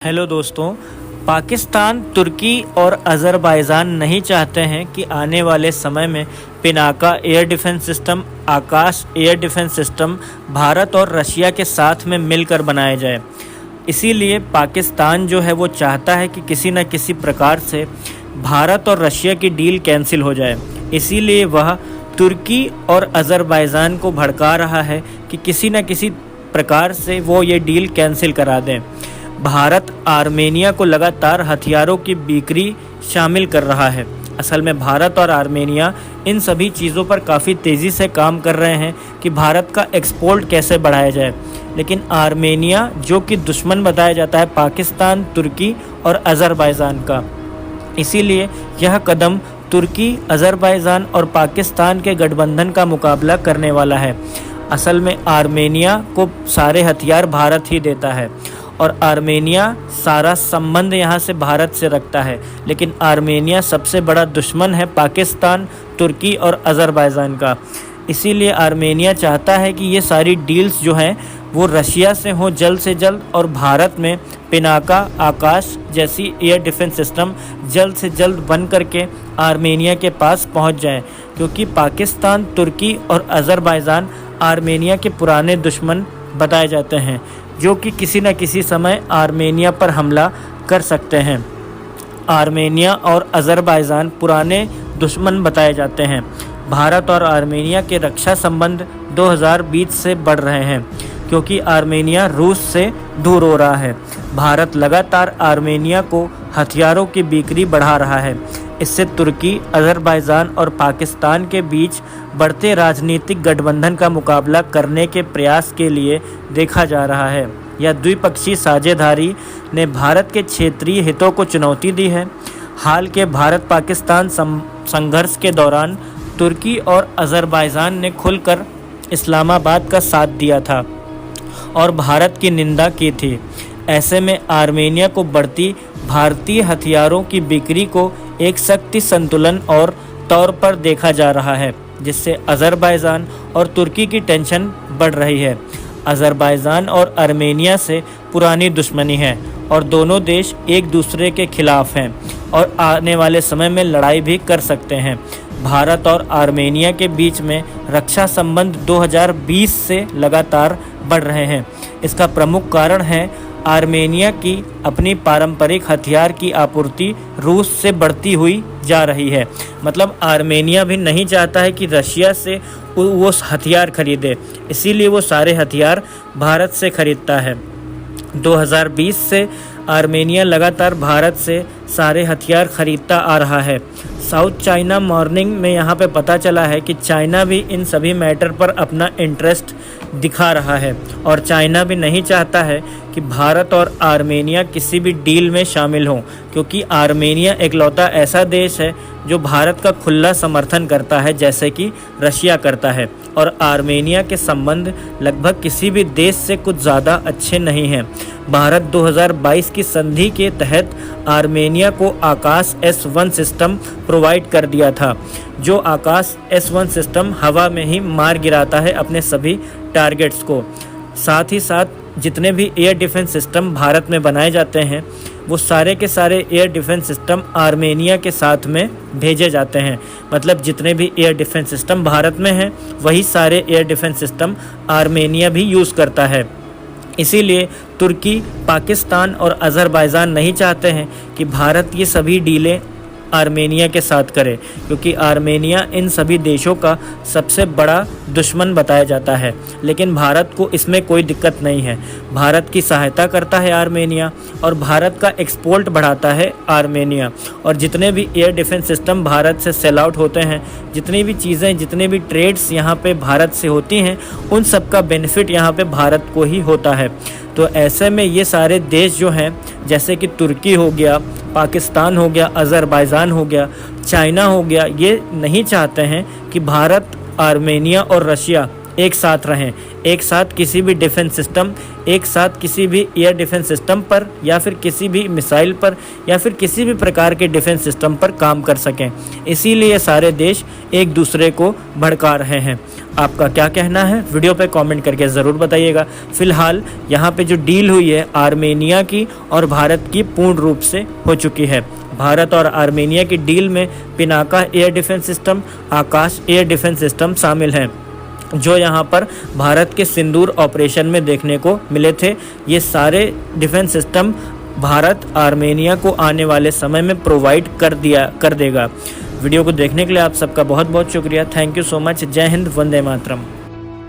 Hello दोस्तों। पाकिस्तान, तुर्की और Azerbaijan नहीं चाहते हैं कि आने वाले समय में पिनाका एयर डिफेंस सिस्टम, आकाश एयर डिफेंस सिस्टम भारत और रशिया के साथ में मिलकर बनाया जाए। इसीलिए पाकिस्तान जो है वो चाहता है कि किसी न किसी प्रकार से भारत और रशिया की डील कैंसिल हो जाए। इसीलिए वह तुर्की और अज़रबैजान को भड़का रहा है कि किसी न किसी प्रकार से वो ये डील कैंसिल करा दें। भारत आर्मेनिया को लगातार हथियारों की बिक्री शामिल कर रहा है। असल में भारत और आर्मेनिया इन सभी चीज़ों पर काफ़ी तेज़ी से काम कर रहे हैं कि भारत का एक्सपोर्ट कैसे बढ़ाया जाए। लेकिन आर्मेनिया, जो कि दुश्मन बताया जाता है पाकिस्तान, तुर्की और अज़रबैजान का, इसीलिए यह कदम तुर्की, अज़रबैजान और पाकिस्तान के गठबंधन का मुकाबला करने वाला है। असल में आर्मेनिया को सारे हथियार भारत ही देता है और आर्मेनिया सारा संबंध यहाँ से भारत से रखता है। लेकिन आर्मेनिया सबसे बड़ा दुश्मन है पाकिस्तान, तुर्की और अज़रबैजान का। इसीलिए आर्मेनिया चाहता है कि ये सारी डील्स जो हैं वो रशिया से हों जल्द से जल्द और भारत में पिनाका, आकाश जैसी एयर डिफेंस सिस्टम जल्द से जल्द बन करके आर्मेनिया के पास पहुँच जाए। क्योंकि पाकिस्तान, तुर्की और अज़रबैजान आर्मेनिया के पुराने दुश्मन बताए जाते हैं, जो कि किसी न किसी समय आर्मेनिया पर हमला कर सकते हैं। आर्मेनिया और अज़रबैजान पुराने दुश्मन बताए जाते हैं। भारत और आर्मेनिया के रक्षा संबंध 2020 से बढ़ रहे हैं क्योंकि आर्मेनिया रूस से दूर हो रहा है। भारत लगातार आर्मेनिया को हथियारों की बिक्री बढ़ा रहा है। इससे तुर्की, अज़रबैजान और पाकिस्तान के बीच बढ़ते राजनीतिक गठबंधन का मुकाबला करने के प्रयास के लिए देखा जा रहा है। यह द्विपक्षीय साझेदारी ने भारत के क्षेत्रीय हितों को चुनौती दी है। हाल के भारत पाकिस्तान संघर्ष के दौरान तुर्की और अज़रबैजान ने खुलकर इस्लामाबाद का साथ दिया था और भारत की निंदा की थी। ऐसे में आर्मेनिया को बढ़ती भारतीय हथियारों की बिक्री को एक शक्ति संतुलन और तौर पर देखा जा रहा है, जिससे अज़रबैजान और तुर्की की टेंशन बढ़ रही है। अज़रबैजान और आर्मेनिया से पुरानी दुश्मनी है और दोनों देश एक दूसरे के खिलाफ हैं और आने वाले समय में लड़ाई भी कर सकते हैं। भारत और आर्मेनिया के बीच में रक्षा संबंध 2020 से लगातार बढ़ रहे हैं। इसका प्रमुख कारण है आर्मेनिया की अपनी पारंपरिक हथियार की आपूर्ति रूस से बढ़ती हुई जा रही है। मतलब आर्मेनिया भी नहीं चाहता है कि रशिया से वो हथियार खरीदे, इसीलिए वो सारे हथियार भारत से खरीदता है। 2020 से आर्मेनिया लगातार भारत से सारे हथियार खरीदता आ रहा है। साउथ चाइना मॉर्निंग में यहाँ पे पता चला है कि चाइना भी इन सभी मैटर पर अपना इंटरेस्ट दिखा रहा है और चाइना भी नहीं चाहता है कि भारत और आर्मेनिया किसी भी डील में शामिल हों, क्योंकि आर्मेनिया एकलौता ऐसा देश है जो भारत का खुला समर्थन करता है, जैसे कि रशिया करता है। और आर्मेनिया के संबंध लगभग किसी भी देश से कुछ ज़्यादा अच्छे नहीं हैं। भारत 2022 की संधि के तहत आर्मेनिया को आकाश S1 सिस्टम प्रोवाइड कर दिया था। जो आकाश S1 सिस्टम हवा में ही मार गिराता है अपने सभी टारगेट्स को। साथ ही साथ जितने भी एयर डिफेंस सिस्टम भारत में बनाए जाते हैं वो सारे के सारे एयर डिफेंस सिस्टम आर्मेनिया के साथ में भेजे जाते हैं। मतलब जितने भी एयर डिफेंस सिस्टम भारत में हैं वही सारे एयर डिफेंस सिस्टम आर्मेनिया भी यूज़ करता है। इसीलिए तुर्की, पाकिस्तान और अज़रबैजान नहीं चाहते हैं कि भारत ये सभी डीलें आर्मेनिया के साथ करे, क्योंकि आर्मेनिया इन सभी देशों का सबसे बड़ा दुश्मन बताया जाता है। लेकिन भारत को इसमें कोई दिक्कत नहीं है। भारत की सहायता करता है आर्मेनिया और भारत का एक्सपोर्ट बढ़ाता है आर्मेनिया। और जितने भी एयर डिफेंस सिस्टम भारत से सेल आउट होते हैं, जितनी भी चीज़ें, जितने भी ट्रेड्स यहाँ पे भारत से होती हैं, उन सब का बेनिफिट यहाँ पे भारत को ही होता है। तो ऐसे में ये सारे देश जो हैं, जैसे कि तुर्की हो गया, पाकिस्तान हो गया, अज़रबैजान हो गया, चाइना हो गया, ये नहीं चाहते हैं कि भारत, आर्मेनिया और रशिया एक साथ रहें, एक साथ किसी भी डिफेंस सिस्टम, एक साथ किसी भी एयर डिफेंस सिस्टम पर या फिर किसी भी मिसाइल पर या फिर किसी भी प्रकार के डिफेंस सिस्टम पर काम कर सकें। इसीलिए सारे देश एक दूसरे को भड़का रहे हैं। आपका क्या कहना है वीडियो पे कमेंट करके ज़रूर बताइएगा। फिलहाल यहाँ पे जो डील हुई है आर्मेनिया की और भारत की पूर्ण रूप से हो चुकी है। भारत और आर्मेनिया की डील में पिनाका एयर डिफेंस सिस्टम, आकाश एयर डिफेंस सिस्टम शामिल हैं, जो यहाँ पर भारत के सिंदूर ऑपरेशन में देखने को मिले थे। ये सारे डिफेंस सिस्टम भारत आर्मेनिया को आने वाले समय में प्रोवाइड कर देगा। वीडियो को देखने के लिए आप सबका बहुत बहुत शुक्रिया। Thank you so much. जय हिंद, वंदे मातरम।